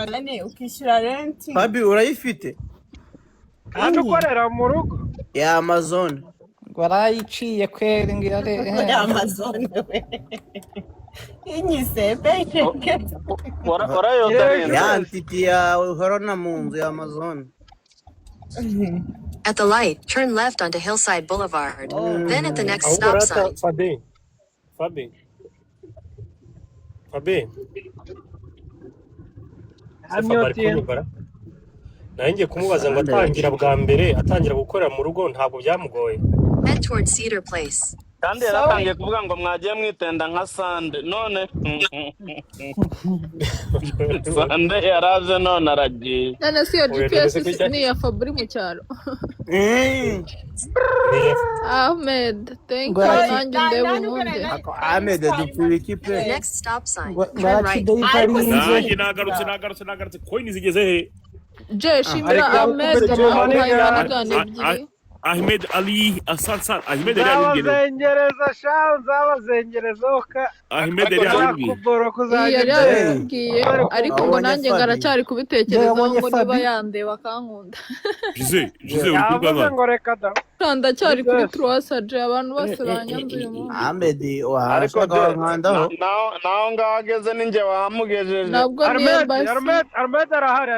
amadeni ukishyura renti. Fabi urayifite? Kandi ukorera mu rugo ya Amazon. Warayiciye kweri ngira Ya Amazon we. Inyise beke. Warayodarinda. Ya ntiti yawe uhorana mu nzu ya Amazon. At the light, turn left onto Hillside Boulevard. Then at the next stop sign. Fabi. Nanjye kumubaza ngo atangira bwa mbere atangira gukorera mu rugo ntabwo byamugoye. Head towards Cedar Place. Kandi yaratangiye kuvuga ngo mwagiye mwitenda nka Sande none Sande yaraje none aragiye. None si yo GPS ni ya Fabri mu cyaro. Ahmed, thank you. Nanjye ndebe umunde. Ahmed dupfuye ikipe. Next stop sign. Turn right. Nanjye nagarutse coin zigeze he? Je shimira Ahmed Ahmed Ali Asansan Ahmed Ali Zabazengereza shaho zabazengerezoka Ahmed Ali kuboro kuzagiye ariko ngo nanjye ngaracyari kubitekerezaho ngo niba yandeba kankunda Jize uri kubwa ngo reka da kanda cyari kuri Troasaje abantu bose banyanzuye mu Ahmed washaka nkandaho naho ngageze ninjye wamugejeje nabwo Ahmed arahari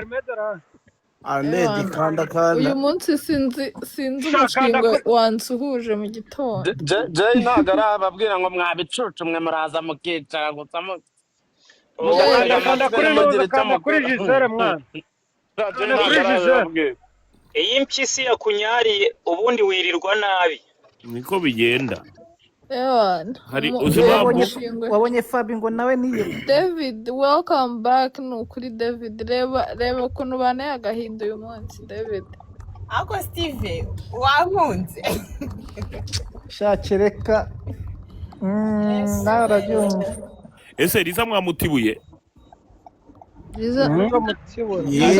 Ahmed kanda uyu munsi sinzi umushinga wansuhuje mu gitondo Jay ntago arababwira ngo mwabicucu mwe muraza mukicara gusa kanda kuri Gisele mwana iyi mpyisi yakunyariye ubundi wirirwa nabi niko bigenda. Hari wabonye Fabi ngo nawe niye David welcome back kuri David reba ukuntu bana yagahinda uyu munsi David ako Steve wankunze shakereka narabyumva ese Liza mwamutibuye Liza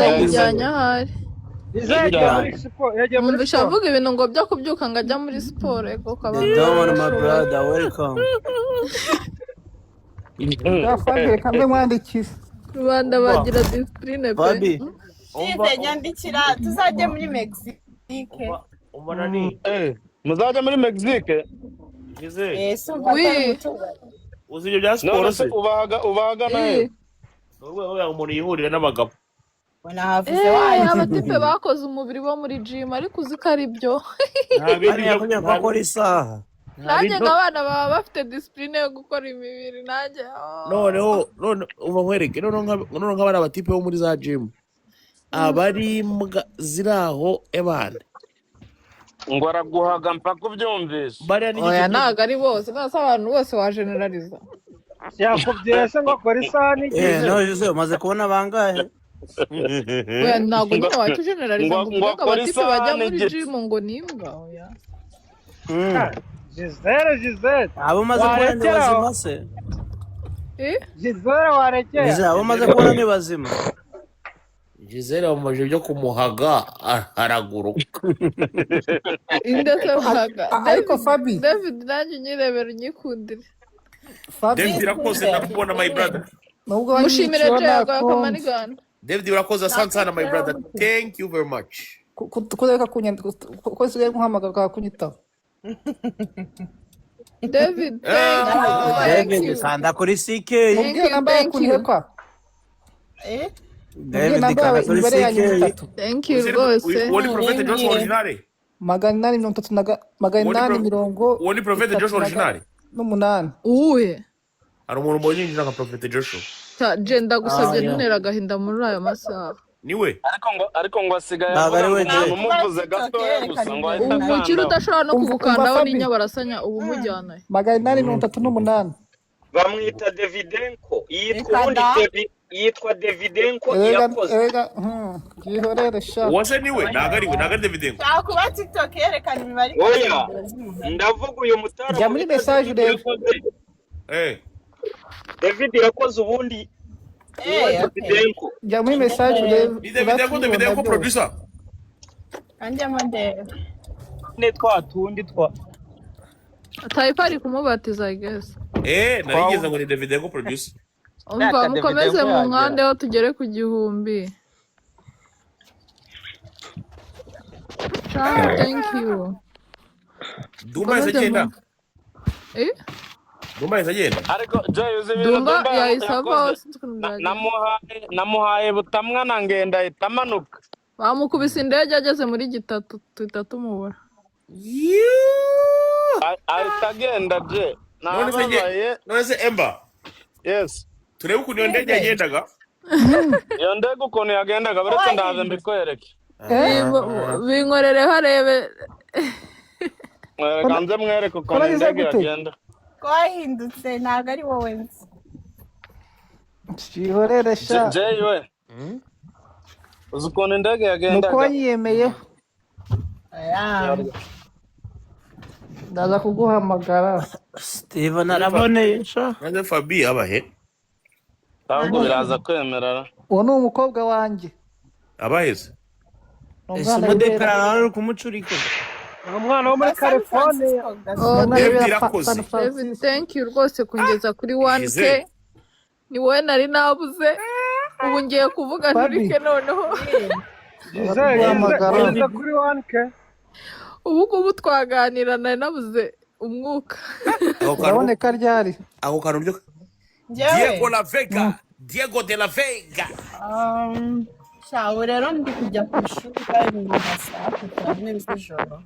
yajyanye ahari Mwumvisha avuga ibintu ngo byo kubyuka ngo ajya muri siporo ego kabana. Don't my brother welcome. Fabi kambe mwandikira. Rwanda bagira discipline pe. Fabi. Ize nyandikira tuzajye muri Mexique. Umbona ni muzajya muri Mexique? Jize. Oui. Uzije bya siporo se ubaga nawe. Wowe umuntu yihurira n'abagabo. Abatipe bakoze umubiri bo muri gym ariko uziko ari byo bakora isaha nanjye nk'abana baba bafite discipline yo gukora imibiri nanjye none uba nkwereke none nk'abana abatipe bo muri za gym abari mbwa ziraho ebana ngo araguhaga mpaka ubyumvise oya ntago ari bose nasa abantu bose wajeneraliza yakubwiye se ngo akora isaha n'igihe no Jose umaze kubona bangahe oya ntago nyine wacu generaliza ngo abatipe bajya muri gym ngo nimbwa oya Gisele abo umaze kubona ni bazima se Gisele warekera abo umaze kubona ni bazima Gisele bamaje byo kumuhaga araguruka indetse bahaga ariko Fabi David nanjye nyirebera unyikundire David irakoze ndakubona my brother mushimire Jago akamanigana David urakoze sana my brother thank you very much kureka kuko sigaye guhamagara kunyita David David kanda kuri CK David kanda kuri CK thank you rwose woni Prophet Joshua original magana 830 woni Prophet Joshua original n'umunani uye ari umuntu mbonye nka Prophet Joshua Jenda gusabye ntunera gahinda muri ayo masaha niwe ariko ngo asigaye umuvuze gato gusa ngo ubu kiri udashobora no kugukandaho n'inyabarasanya ubu mujyana magana 838 bamwita Davidenko yitwa Davidenko irakoze gihorere sha wase niwe nagari Davidenko kuba TikTok yerekana imibare oya ndavuga uyu mutara jya muri message rero David yakoze ubundi Davidenko jya muri message rero Davidenko producer anje model ne twatundi Taipari kumubatiza I guess narigeze ngo ni Davidenko producer umva mukomeze mu mwandeho tugere ku 1000. Ciao, thank you. Dumba izagenda. Dumba izagenda. ariko Jay uzi ibintu Dumba Dumba yayisava yakoze namuhaye butamwa na ngenda ahita amanuka bamukubise indege ageze muri gitatu tuhita tumubura. ahita agenda Jay None se Emba. yes Turebe ukuntu iyo ndege yagendaga. iyo ndege ukuntu yagendaga buretse ndaze mbikwereke binkorereho arebe kanze mwereke ukuntu indege yagenda twahindutse ntabwo ari wowe nzi Shihorere sha. Jay we uzi ukuntu indege yagendaga Nuko wanyiyemeyeho. Ndaza kuguhamagara. Steven araboneye sha. Nande Fabi abahe. ahubwo biraza kwemerera Uwo ni umukobwa wanjye. Abaheze. Ese umudekarara ari kumucurika. umwana wo muri California. David, thank you rwose kungeza kuri 1k. Ni wowe nari nabuze. Ubu ngiye kuvuga nturike noneho. Gize kuri 1k. Ubu twaganira nari nabuze umwuka. Uraboneka ryari? Ako kantu byo Diego de la Vega. Shawo rero ndi kujya ku ishuri kandi mu masaha 4 z'ijoro.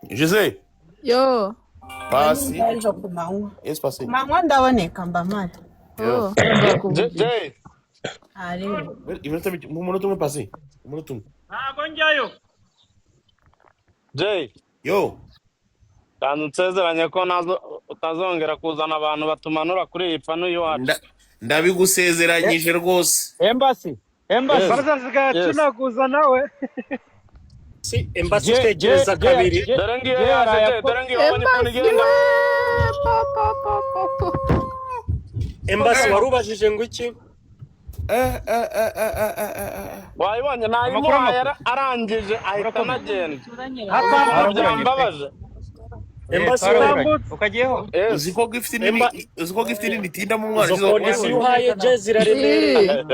Jose. Yo. Pasi. Ejo ku manywa. Yes pasi. Manywa ndaboneka mba mari. Jay Ari. Umunota umwe pasi. Umunota umwe. Ntago njyayo. Jay Yo. kandi nsezeranye ko utazongera kuzana abantu batumanura kuri iyi pano y'iwacu Ndabigusezeranyije rwose. Embassy bazaziga tunakuza nawe. Si Embassy tegereza kabiri. dore ngiyo yaje dore ngiyo abonye ukuntu igenda Embassy warubajije ngo iki? wayibonye nayimuhaye arangije ahita anagenda byambabaje Embassy ukagiyeho Uziko gifite nini tinda mu mwana izo kondisiyo uhaye je ziraremereye.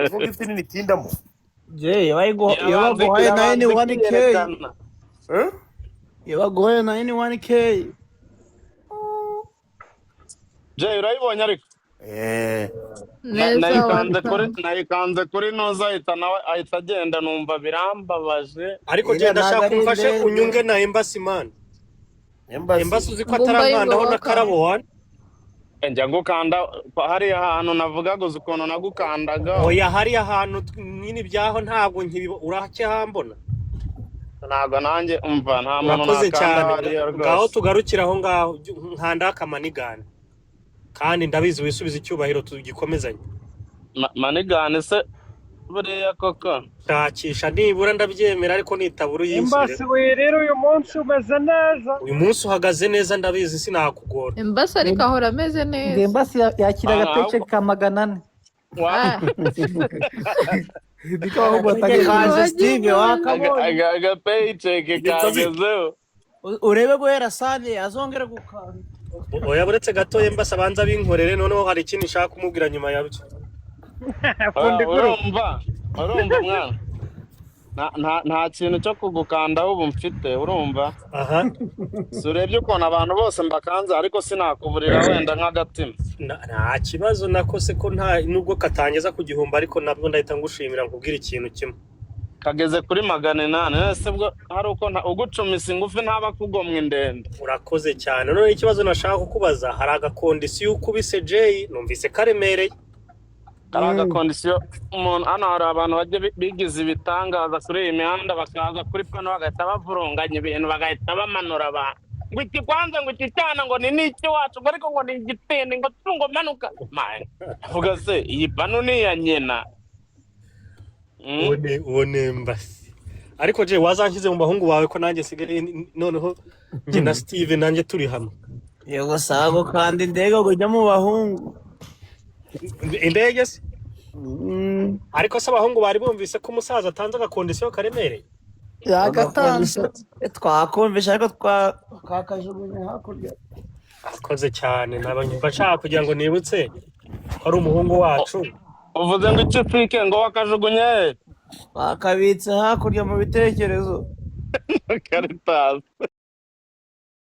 Uziko gifite nini tinda mu. Je, yabaguhaye 91k. Yabaguhaye 91k. Jay urayibonye ariko nayikanze kuri noza ahita agenda numva birambabaje ariko je ndashaka kumfashe unyunge na Embassy man. Embassy uziko ataranganda ho nakarabo wan. njya ngukanda hari ahantu navuga guza ukuntu nagukandaga Oya hari ahantu nyine byaho ntabwo urake hambona. ntabwo nanjye umva nta muntu Nakoze nakanda cyane. Ngaho tugarukira aho ngaho nkanda akamanigane. Kandi ndabizi wisubiza icyubahiro tugikomezanye. manigane se buriya koko Shakisha nibura ndabyemera ariko nitaburu yinshi. Embassy we rero uyu munsi umeze neza. Uyu munsi uhagaze neza ndabizi sinakugora. Embassy ariko ahora ameze neza. Embassy yakira agapeke ka 400. Ndiko aho kaje Steve wakabonye. agapaycheck kagezeho Urebe guhera sane azongera gukanda. Oya buretse gato Embassy abanza binkorere noneho hari ikintu nshaka kumubwira nyuma ya rucyo. urumva mwana nta kintu cyo kugukandaho ubu mfite urumva surebye ukuntu abantu bose mbakanze ariko sinakuburira wenda nk'agatima nta kibazo nakose ko nta nubwo katangeza ku gihumbi ariko nabwo ndahita ngushimira nkubwira ikintu kimwe kageze kuri 800 ese bwo hari uko ugucumisa ingufi ntaba kugomwe ndende urakoze cyane none ikibazo nashaka kukubaza hari agakondisiyo ukubise Jay numvise karemereye karaga kondisiyo umuntu hano hari abantu bajye bigize ibitangaza kuri iyi mihanda bakaza kuri pano bagahita bavurunganya ibintu bagahita bamanura abantu ngo iki kwanza ngo iki cyana ngo ni n'iki wacu ngo ariko ngo ni igitende ngo tungo manuka avuga se iyi pano ni iya nyina ubone Embassy ariko Jay wazanshyize mu bahungu bawe ko nanjye sigaye noneho njye na Steve nanjye turi hamwe Yego sago kandi indege kujya mu bahungu indege se ariko se abahungu bari bumvise ko umusaza atanze agakondisiyo karemereye yagatanze twakumvisha ariko twakajugunya hakurya akoze cyane nabanyumva nshaka kugira ngo nibutse ko ari umuhungu wacu. uvuze ngo icyo fike ngo wakajugunye bakabitse hakurya mu bitekerezo. Caritas.